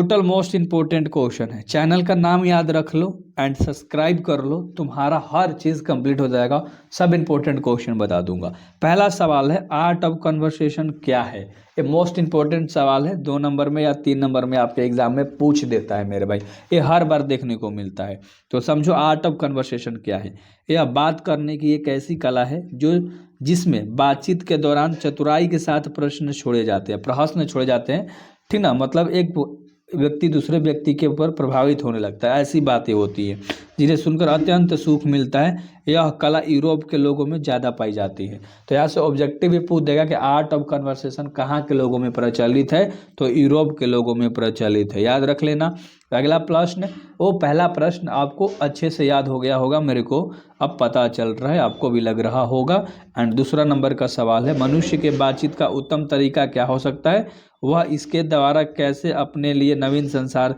Total most important question है। Channel का नाम याद रख लो एंड सब्सक्राइब कर लो, तुम्हारा हर चीज़ कंप्लीट हो जाएगा। सब इंपॉर्टेंट क्वेश्चन बता दूंगा। पहला सवाल है आर्ट ऑफ कन्वर्सेशन क्या है। ये मोस्ट इंपॉर्टेंट सवाल है, 2 नंबर में या 3 नंबर में आपके एग्जाम में पूछ देता है मेरे भाई, ये हर बार देखने को मिलता है। तो समझो आर्ट ऑफ कन्वर्सेशन क्या है। यह बात करने की एक ऐसी कला है जिसमें बातचीत के दौरान चतुराई के साथ प्रश्न छोड़े जाते हैं, प्रश्न छोड़े जाते हैं, ठीक ना। मतलब एक व्यक्ति दूसरे व्यक्ति के ऊपर प्रभावित होने लगता है, ऐसी बातें होती है जिन्हें सुनकर अत्यंत सुख मिलता है। यह कला यूरोप के लोगों में ज़्यादा पाई जाती है। तो यहाँ से ऑब्जेक्टिव भी पूछ देगा कि आर्ट ऑफ कन्वर्सेशन कहाँ के लोगों में प्रचलित है, तो यूरोप के लोगों में प्रचलित है, याद रख लेना। अगला प्रश्न, वो पहला प्रश्न आपको अच्छे से याद हो गया होगा, मेरे को अब पता चल रहा है, आपको भी लग रहा होगा। एंड दूसरा नंबर का सवाल है मनुष्य के बातचीत का उत्तम तरीका क्या हो सकता है, वह इसके द्वारा कैसे अपने लिए नवीन संसार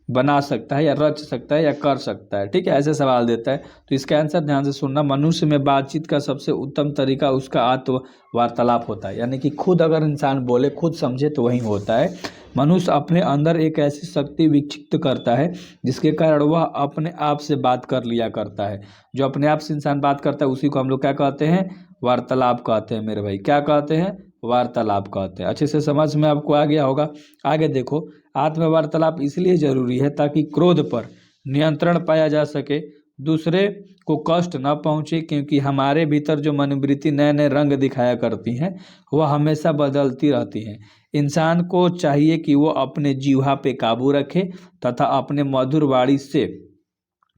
बना सकता है या रच सकता है या कर सकता है, ठीक है, ऐसे सवाल देता है। तो इसका आंसर ध्यान से सुनना, मनुष्य में बातचीत का सबसे उत्तम तरीका उसका आत्म वार्तालाप होता है, यानी कि खुद अगर इंसान बोले, खुद समझे, तो वही होता है। मनुष्य अपने अंदर एक ऐसी शक्ति विकसित करता है जिसके कारण वह अपने आप से बात कर लिया करता है। जो अपने आप से इंसान बात करता है उसी को हम लोग क्या कहते हैं, वार्तालाप कहते हैं मेरे भाई। क्या कहते हैं, वार्तालाप कहते हैं। अच्छे से समझ में आपको आ गया होगा। आगे देखो, आत्म वार्तालाप इसलिए जरूरी है ताकि क्रोध पर नियंत्रण पाया जा सके, दूसरे को कष्ट न पहुंचे, क्योंकि हमारे भीतर जो मनोवृत्ति नए नए रंग दिखाया करती हैं वह हमेशा बदलती रहती हैं। इंसान को चाहिए कि वो अपने जीवा पे काबू रखे तथा अपने मधुर वाणी से,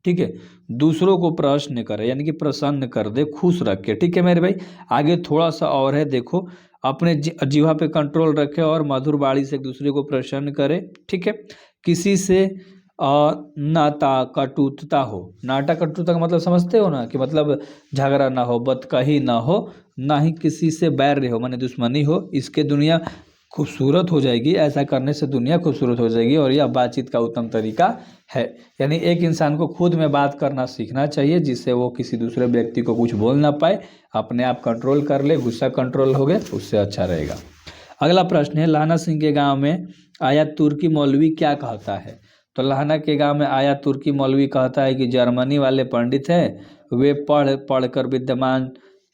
ठीक है, दूसरों को प्रश्न करे, यानी कि प्रसन्न कर दे, खुश रखे, ठीक है मेरे भाई। आगे थोड़ा सा और है, देखो, अपने जीवा पे कंट्रोल रखे और मधुर वाणी से एक दूसरे को प्रसन्न करे, ठीक है। किसी से नाता कटुता हो, नाटा कटुता का मतलब समझते हो ना, कि मतलब झगड़ा ना हो, बदकही ना हो, ना ही किसी से बैर हो, माने दुश्मनी हो, इसके दुनिया खूबसूरत हो जाएगी। ऐसा करने से दुनिया खूबसूरत हो जाएगी और यह बातचीत का उत्तम तरीका है। यानी एक इंसान को खुद में बात करना सीखना चाहिए, जिससे वो किसी दूसरे व्यक्ति को कुछ बोल ना पाए, अपने आप कंट्रोल कर ले, गुस्सा कंट्रोल हो गए, उससे अच्छा रहेगा। अगला प्रश्न है लाना सिंह के गांव में आया तुर्की मौलवी क्या कहता है। तो लाना के गांव में आया तुर्की मौलवी कहता है कि जर्मनी वाले पंडित हैं, वे पढ़ पढ़ कर विद्यमान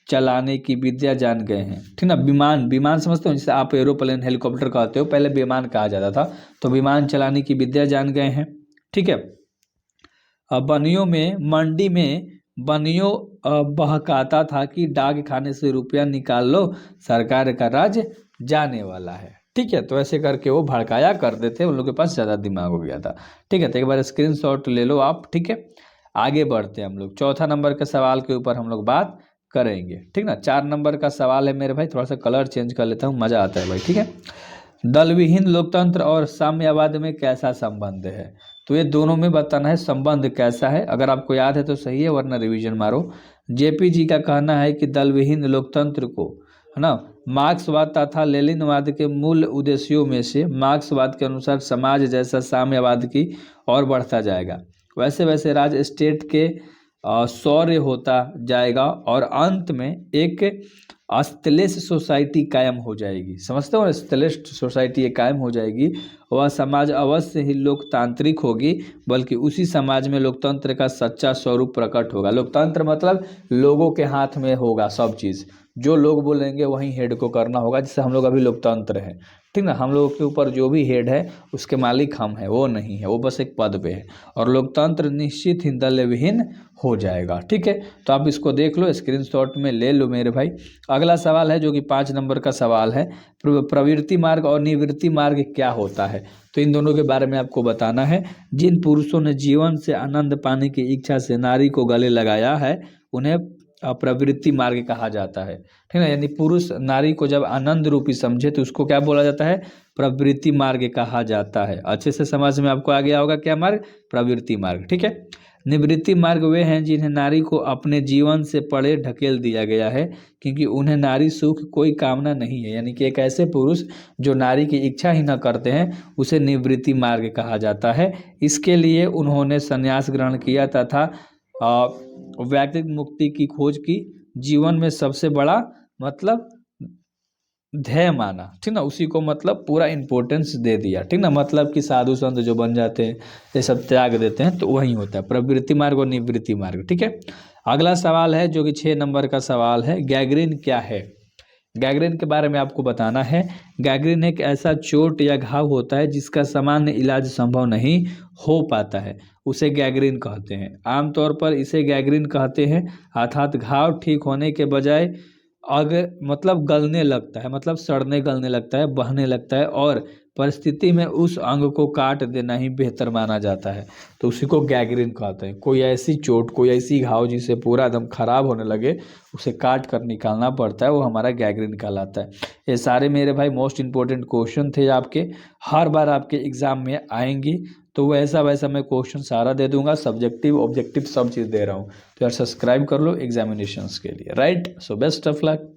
चलाने की विद्या जान गए हैं, ठीक ना। विमान समझते हो, जैसे आप एरोप्लेन हेलीकॉप्टर कहते हो, पहले विमान कहा जाता था, तो विमान चलाने की विद्या जान गए हैं, ठीक है। बनियों में, मंडी में बनियों बहकाता था कि डाक खाने से रुपया निकाल लो, सरकार का राज जाने वाला है, ठीक है। तो ऐसे करके वो भड़काया करते थे, उन लोगों के पास ज़्यादा दिमाग हो गया था, ठीक है। तो एक बार स्क्रीनशॉट ले लो आप, ठीक है। आगे बढ़ते हैं हम लोग, चौथा नंबर के सवाल के ऊपर हम लोग बात करेंगे, ठीक ना। 4 नंबर का सवाल है मेरे भाई, थोड़ा सा कलर चेंज कर लेता हूँ, मज़ा आता है भाई, ठीक है। दलविहीन लोकतंत्र और साम्यवाद में कैसा संबंध है। तो ये दोनों में बताना है संबंध कैसा है। अगर आपको याद है तो सही है, वरना रिवीजन मारो। जेपी जी का कहना है कि दलविहीन लोकतंत्र को, है ना, मार्क्सवाद तथा लेनिनवाद के मूल उद्देश्यों में से मार्क्सवाद के अनुसार समाज जैसा साम्यवाद की ओर बढ़ता जाएगा, वैसे वैसे राज स्टेट के शौर्य होता जाएगा और अंत में एक अस्थलेश सोसाइटी कायम हो जाएगी। समझते हो, अस्थलेश सोसाइटी कायम हो जाएगी। वह समाज अवश्य ही लोकतांत्रिक होगी, बल्कि उसी समाज में लोकतंत्र का सच्चा स्वरूप प्रकट होगा। लोकतंत्र मतलब लोगों के हाथ में होगा सब चीज़, जो लोग बोलेंगे वहीं हेड को करना होगा। जैसे हम लोग अभी लोकतंत्र है, ठीक ना, हम लोगों के ऊपर जो भी हेड है उसके मालिक हम हैं, वो नहीं है, वो बस एक पद पे है। और लोकतंत्र निश्चित ही दलविहीन हो जाएगा, ठीक है। तो आप इसको देख लो, स्क्रीनशॉट में ले लो मेरे भाई। अगला सवाल है जो कि 5 नंबर का सवाल है, प्रवृत्ति मार्ग और निवृत्ति मार्ग क्या होता है। तो इन दोनों के बारे में आपको बताना है। जिन पुरुषों ने जीवन से आनंद पाने की इच्छा से नारी को गले लगाया है, उन्हें प्रवृत्ति मार्ग कहा जाता है, ठीक है। यानी पुरुष नारी को जब आनंद रूपी समझे तो उसको क्या बोला जाता है, प्रवृत्ति मार्ग कहा जाता है। अच्छे से समझ में आपको आ गया होगा क्या मार्ग, प्रवृत्ति मार्ग, ठीक है। निवृत्ति मार्ग वे हैं जिन्हें नारी को अपने जीवन से परे ढकेल दिया गया है, क्योंकि उन्हें नारी सुख कोई कामना नहीं है। यानी कि एक ऐसे पुरुष जो नारी की इच्छा ही न करते हैं, उसे निवृत्ति मार्ग कहा जाता है। इसके लिए उन्होंने संन्यास ग्रहण किया तथा व्यक्तिगत मुक्ति की खोज की। जीवन में सबसे बड़ा मतलब ध्येय माना, ठीक ना, उसी को मतलब पूरा इम्पोर्टेंस दे दिया, ठीक ना, मतलब कि साधु संत जो बन जाते हैं ये सब त्याग देते हैं, तो वही होता है प्रवृत्ति मार्ग और निवृत्ति मार्ग। ठीक है, अगला सवाल है जो कि 6 नंबर का सवाल है, गैंग्रीन क्या है। गैंग्रीन के बारे में आपको बताना है। गैंग्रीन एक ऐसा चोट या घाव होता है जिसका सामान्य इलाज संभव नहीं हो पाता है, उसे गैंग्रीन कहते हैं। आमतौर पर इसे गैंग्रीन कहते हैं, अर्थात घाव ठीक होने के बजाय अगर मतलब गलने लगता है, मतलब सड़ने गलने लगता है, बहने लगता है, और परिस्थिति में उस अंग को काट देना ही बेहतर माना जाता है, तो उसी को गैंग्रीन कहते हैं। कोई ऐसी चोट, कोई ऐसी घाव जिससे पूरा एकदम खराब होने लगे, उसे काट कर निकालना पड़ता है, वो हमारा गैंग्रीन कहलाता है। ये सारे मेरे भाई मोस्ट इंपॉर्टेंट क्वेश्चन थे आपके, हर बार आपके एग्जाम में आएंगी, तो वैसा वैसा मैं क्वेश्चन सारा दे दूंगा, सब्जेक्टिव ऑब्जेक्टिव सब चीज़ दे रहा हूँ। तो यार सब्सक्राइब कर लो एग्जामिनेशंस के लिए, right. So best of luck.